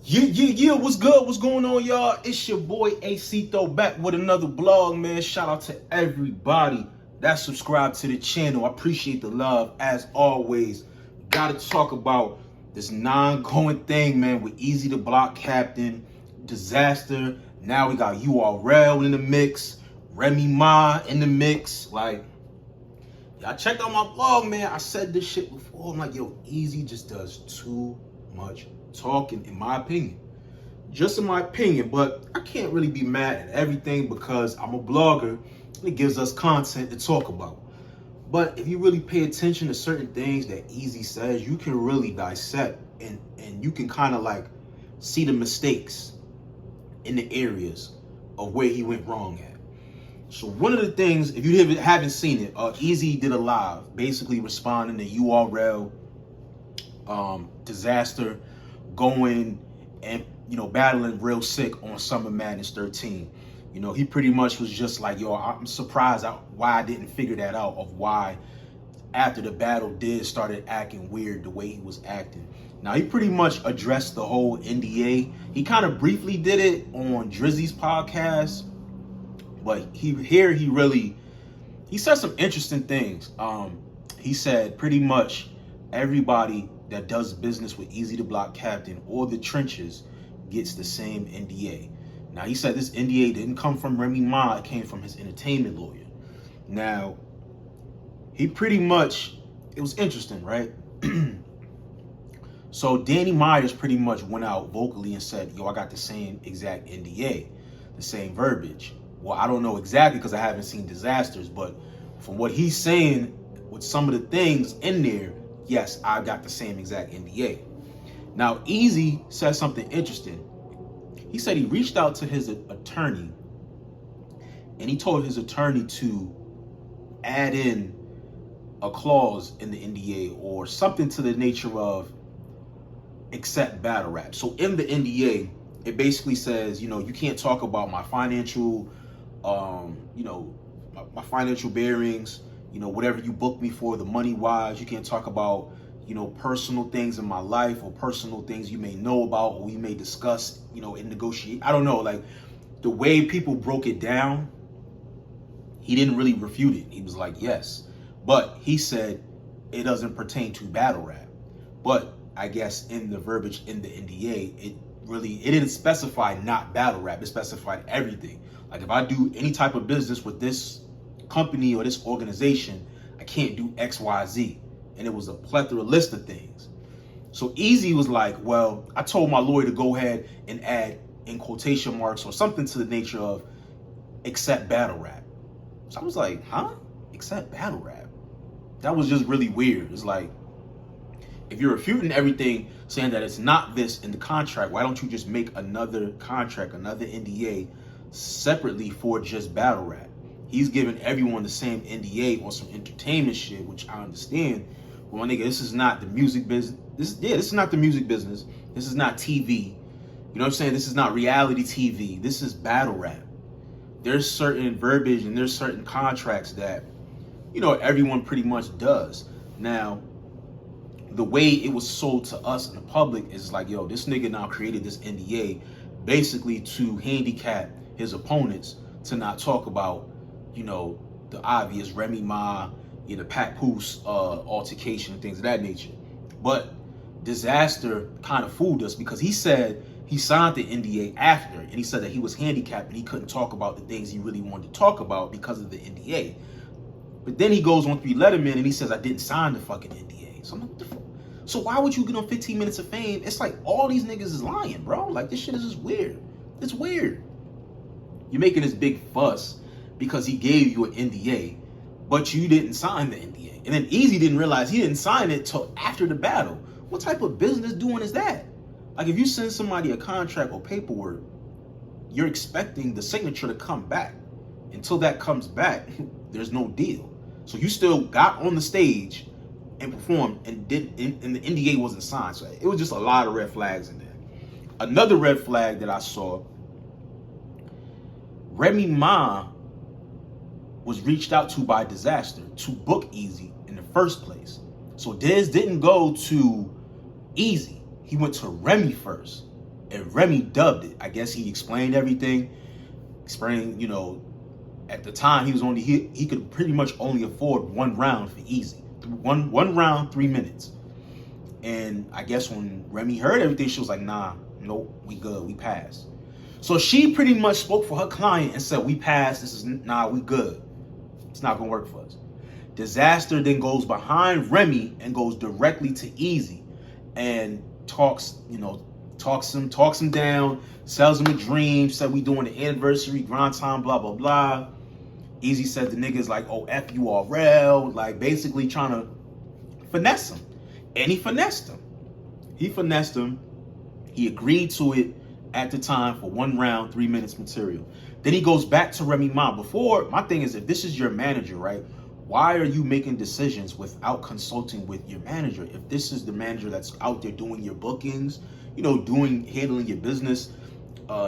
Yeah, what's good? What's going on, y'all? It's your boy AC back with another vlog, man. Shout out to everybody that subscribed to the channel. I appreciate the love, as always. Gotta talk about this non-going thing, man, with Eazy the Block Captain, Disaster. Now we got URL in the mix, Remy Ma in the mix. Like, y'all checked out my vlog, man. I said this shit before. I'm like, yo, Eazy just does too much talking, in my opinion. Just in my opinion, but I can't really be mad at everything because I'm a blogger and it gives us content to talk about. But if you really pay attention to certain things that Eazy says, you can really dissect and you can kind of like see the mistakes in the areas of where he went wrong at. So one of the things, if you haven't seen it, Eazy did a live basically responding to URL, Disaster, going and battling real sick on Summer Madness 13. He pretty much was just like, yo, I'm surprised why I didn't figure that out, of why after the battle Diz started acting weird the way he was acting. Now, he pretty much addressed the whole NDA. He kind of briefly did it on Drizzy's podcast, but he said some interesting things. He said pretty much everybody that does business with Eazy the Block Captain or the trenches gets the same NDA. Now, he said this NDA didn't come from Remy Ma, it came from his entertainment lawyer. Now, he pretty much, it was interesting, right? So Danny Myers pretty much went out vocally and said, yo, I got the same exact NDA, the same verbiage. Well, I don't know exactly because I haven't seen Disasters, but from what he's saying with some of the things in there, yes, I got the same exact NDA. Now, Eazy said something interesting. He said he reached out to his attorney and he told his attorney to add in a clause in the NDA or something to the nature of accept battle rap. So in the NDA, it basically says, you can't talk about my financial, my financial bearings, whatever you book me for, the money wise. You can't talk about, personal things in my life or personal things you may know about or we may discuss, in negotiate. I don't know, like the way people broke it down, he didn't really refute it. He was like, yes, but he said it doesn't pertain to battle rap. But I guess in the verbiage in the NDA, it didn't specify not battle rap. It specified everything. Like if I do any type of business with this company or this organization, I can't do X, Y, Z. And it was a plethora list of things. So Eazy was like, well, I told my lawyer to go ahead and add in quotation marks or something to the nature of accept battle rap. So I was like, huh? Accept battle rap? That was just really weird. It's like, if you're refuting everything, saying that it's not this in the contract, why don't you just make another contract, another NDA separately for just battle rap? He's giving everyone the same NDA on some entertainment shit, which I understand. Well, my nigga, this is not the music business. This is not the music business. This is not TV. You know what I'm saying? This is not reality TV. This is battle rap. There's certain verbiage and there's certain contracts that, everyone pretty much does. Now, the way it was sold to us in the public is like, yo, this nigga now created this NDA basically to handicap his opponents to not talk about, the obvious Remy Ma, Pat Poose altercation and things of that nature. But Disaster kind of fooled us because he said he signed the NDA after, and he said that he was handicapped and he couldn't talk about the things he really wanted to talk about because of the NDA. But then he goes on 3 Letterman and he says, I didn't sign the fucking NDA. So I'm like, what the fuck? So why would you get on 15 Minutes of Fame? It's like all these niggas is lying, bro. Like this shit is just weird. It's weird. You're making this big fuss because he gave you an NDA, but you didn't sign the NDA. And then Eazy didn't realize he didn't sign it till after the battle. What type of business doing is that? Like if you send somebody a contract or paperwork, you're expecting the signature to come back. Until that comes back, there's no deal. So you still got on the stage and performed and the NDA wasn't signed. So it was just a lot of red flags in there. Another red flag that I saw, Remy Ma was reached out to by Dizaster to book Eazy in the first place. So Diz didn't go to Eazy. He went to Remy first. and Remy dubbed it. I guess he explained everything, explained, you know, at the time he could pretty much only afford one round for Eazy. One round, 3 minutes. And I guess when Remy heard everything, she was like, nah, nope, we good, we passed. So she pretty much spoke for her client and said, we passed, we good. It's not gonna work for us. DIZASTER then goes behind Remy and goes directly to Eazy and talks him down, sells him a dream, said we doing the anniversary, grind time, blah, blah, blah. Eazy said the nigga's like, oh, F you RL, like basically trying to finesse him. And he finessed him. He agreed to it at the time for 1 round, 3 minutes material. Then he goes back to Remy Ma. Before, my thing is, if this is your manager, right? Why are you making decisions without consulting with your manager? If this is the manager that's out there doing your bookings, you know, handling your business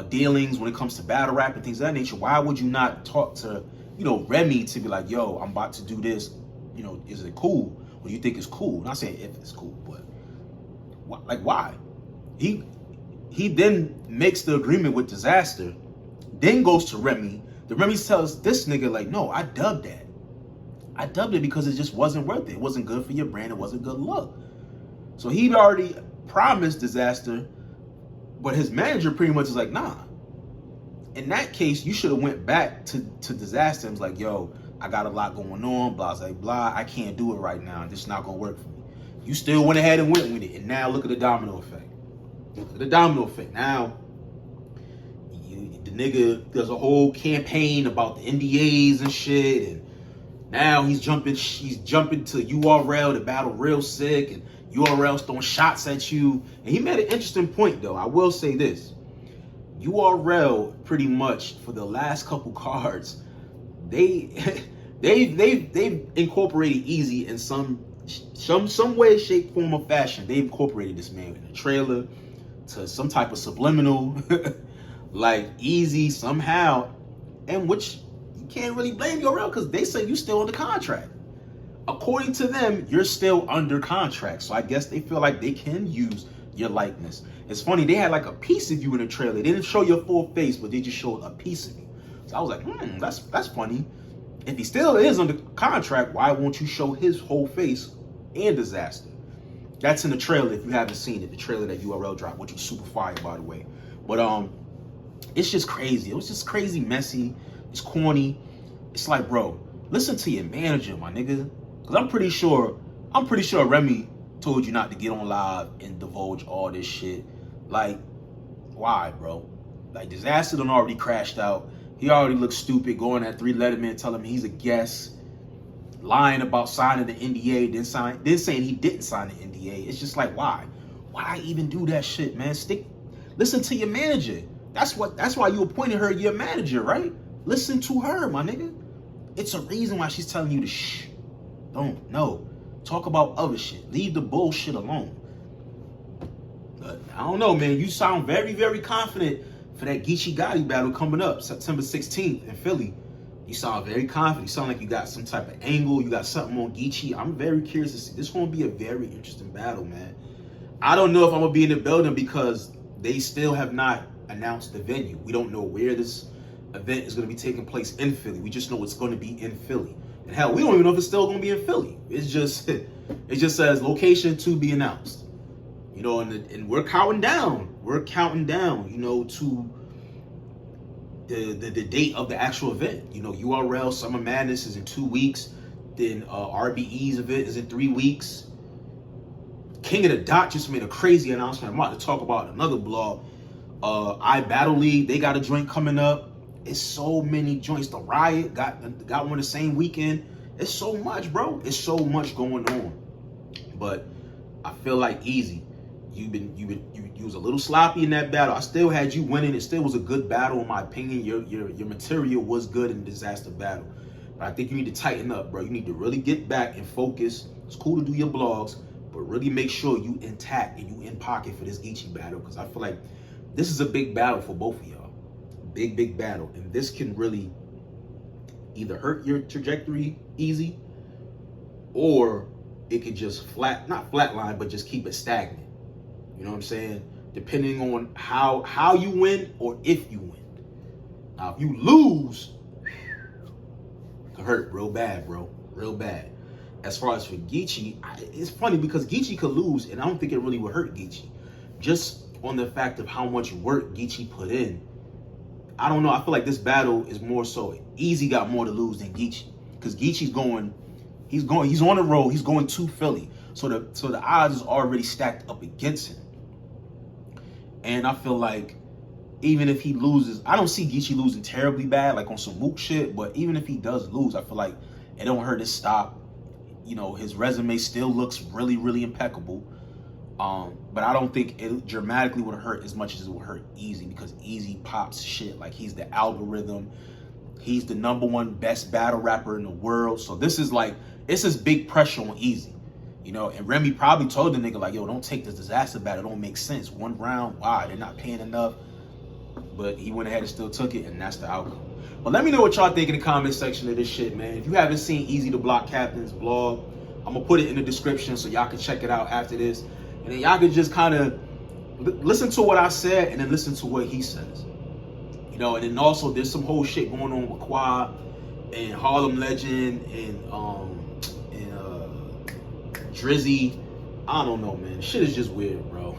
dealings when it comes to battle rap and things of that nature, why would you not talk to, you know, Remy to be like, yo, I'm about to do this, you know, is it cool? Or you think it's cool? Not saying if it's cool, but why? He then makes the agreement with DIZASTER, then goes to Remy. The Remy tells this nigga like, no, I dubbed that. I dubbed it because it just wasn't worth it. It wasn't good for your brand. It wasn't good look. So he'd already promised DIZASTER, but his manager pretty much is like, nah. In that case, you should have went back to DIZASTER and was like, yo, I got a lot going on, blah, blah, blah. I can't do it right now. This is not going to work for me. You still went ahead and went with it. And now look at the domino effect. Look at the domino effect. Now, the nigga does a whole campaign about the NDAs and shit. And now he's jumping to URL to battle real sick. And URL's throwing shots at you. And he made an interesting point, though. I will say this. URL, pretty much, for the last couple cards, they've incorporated Eazy in some way, shape, form, or fashion. They incorporated this man in a trailer to some type of subliminal, like Eazy somehow, and which you can't really blame URL because they say you still under contract. According to them, you're still under contract. So I guess they feel like they can use your likeness. It's funny, they had like a piece of you in the trailer. They didn't show your full face, but they just showed a piece of you. So I was like, that's funny. If he still is under contract, why won't you show his whole face and DIZASTER? That's in the trailer if you haven't seen it. The trailer that URL dropped, which was super fire, by the way. But it's just crazy. It was just crazy, messy. It's corny. It's like, bro, listen to your manager, my nigga. Because I'm pretty sure Remy told you not to get on live and divulge all this shit. Like, why, bro? Like, DIZASTER done already crashed out. He already looked stupid going at 3 Letterman, telling him he's a guest, lying about signing the NDA, then saying he didn't sign the NDA. It's just like, why? Why even do that shit, man? Listen to your manager. That's why you appointed her your manager, right? Listen to her, my nigga. It's a reason why she's telling you to shh. Don't, no. Talk about other shit. Leave the bullshit alone. But I don't know, man. You sound very, very confident for that Geechee Gotti battle coming up September 16th in Philly. You sound very confident. You sound like you got some type of angle. You got something on Geechee. I'm very curious to see. This is going to be a very interesting battle, man. I don't know if I'm going to be in the building because they still have not announced the venue. We don't know where this event is going to be taking place in Philly. We just know it's going to be in Philly. And hell, we don't even know if it's still going to be in Philly. It just says location to be announced. You know, and we're counting down. We're counting down, you know, to the date of the actual event. You know, URL Summer Madness is in 2 weeks. Then RBE's event is in 3 weeks. King of the Dot just made a crazy announcement. I'm about to talk about another blog. iBattle League, they got a joint coming up. It's so many joints. The Riot got one the same weekend. It's so much, bro. It's so much going on. But I feel like Eazy, you was a little sloppy in that battle. I still had you winning. It still was a good battle, in my opinion. Your material was good in the DIZASTER battle. But I think you need to tighten up, bro. You need to really get back and focus. It's cool to do your blogs, but really make sure you intact and you in pocket for this Geechee battle, because I feel like this is a big battle for both of y'all. Big battle. And this can really either hurt your trajectory, Eazy, or it could just not flatline, but just keep it stagnant. You know what I'm saying? depending on how you win or if you win. Now, if you lose, it can hurt real bad, bro. Real bad. As far as for Geechee, it's funny because Geechee could lose, and I don't think it really would hurt Geechee. Just on the fact of how much work Geechee put in. I don't know. I feel like this battle is more so Eazy got more to lose than Geechee. Because Geechee's he's on the road, he's going to Philly. So the odds is already stacked up against him. And I feel like even if he loses, I don't see Geechee losing terribly bad, like on some Mook shit, but even if he does lose, I feel like it don't hurt his stock. You know, his resume still looks really, really impeccable. But I don't think it dramatically would hurt as much as it would hurt Eazy, because Eazy pops shit. Like, he's the algorithm. He's the #1 best battle rapper in the world. So this is big pressure on Eazy. You know, and Remy probably told the nigga, like, yo, don't take this disaster battle. It don't make sense. 1 round, why? They're not paying enough. But he went ahead and still took it, and that's the outcome. But let me know what y'all think in the comment section of this shit, man. If you haven't seen Eazy the Block Captain's blog, I'm going to put it in the description so y'all can check it out after this. And then y'all can just kind of listen to what I said and then listen to what he says. You know, and then also there's some whole shit going on with Quad and Harlem Legend and Drizzy. I don't know, man. Shit is just weird, bro.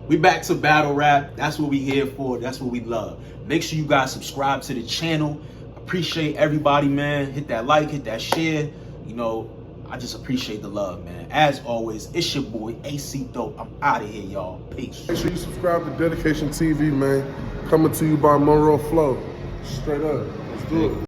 We back to battle rap. That's what we here for. That's what we love. Make sure you guys subscribe to the channel. Appreciate everybody, man. Hit that like, hit that share. You know, I just appreciate the love, man. As always, it's your boy, AC Dope. I'm out of here, y'all. Peace. Make sure you subscribe to Dedication TV, man. Coming to you by Monroe Flow. Straight up. Let's do it.